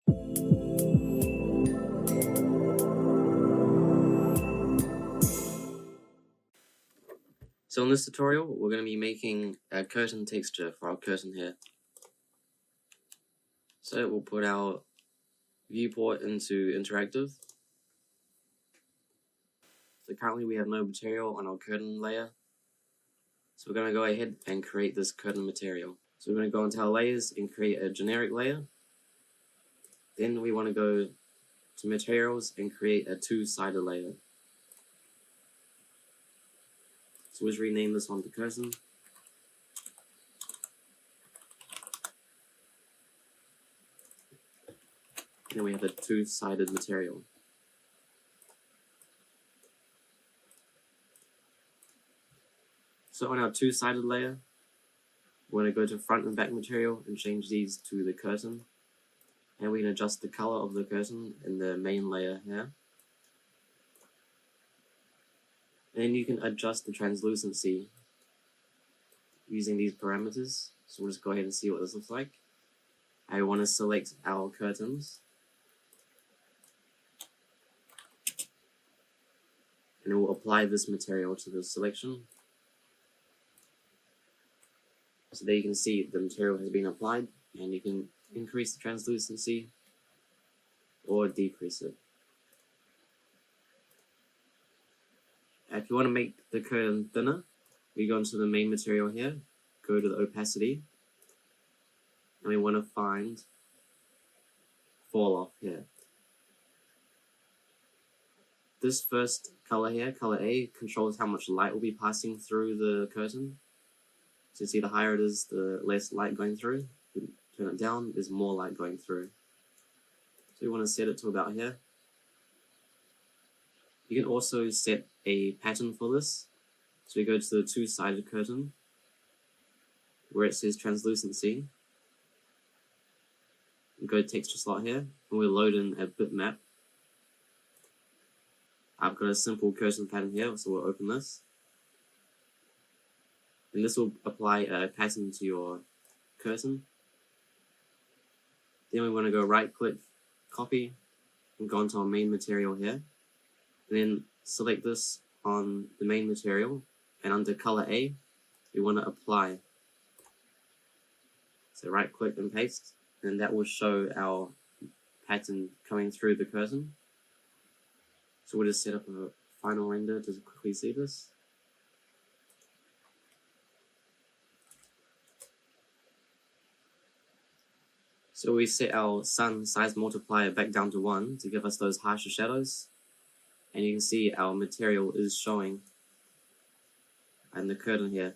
So in this tutorial, we're going to be making a curtain texture for our curtain here. So we'll put our viewport into interactive. So currently we have no material on our curtain layer. So we're going to go ahead and create this curtain material. So we're going to go into our layers and create a generic layer. Then we want to go to materials and create a two-sided layer. So let's rename this one to curtain. Then we have a two-sided material. So on our two-sided layer, we're going to go to front and back material and change these to the curtain. And we can adjust the color of the curtain in the main layer here. And then you can adjust the translucency using these parameters. So we'll just go ahead and see what this looks like. I want to select our curtains. And it will apply this material to the selection. So there you can see the material has been applied, and you can increase the translucency or decrease it. If you want to make the curtain thinner, we go into the main material here, go to the opacity, and we want to find fall off here. This first color here, color A, controls how much light will be passing through the curtain. So you see the higher it is, the less light going through. If you turn it down, there's more light going through. So you want to set it to about here. You can also set a pattern for this. So we go to the two-sided curtain, where it says translucency. We go to texture slot here, and we'll load in a bitmap. I've got a simple curtain pattern here, so we'll open this. And this will apply a pattern to your curtain. Then we want to go right-click, copy, and go into our main material here. And then select this on the main material, and under color A, we want to apply. So right click and paste, and that will show our pattern coming through the curtain. So we'll just set up a final render to quickly see this. So we set our sun size multiplier back down to 1 to give us those harsher shadows. And you can see our material is showing in the curtain here.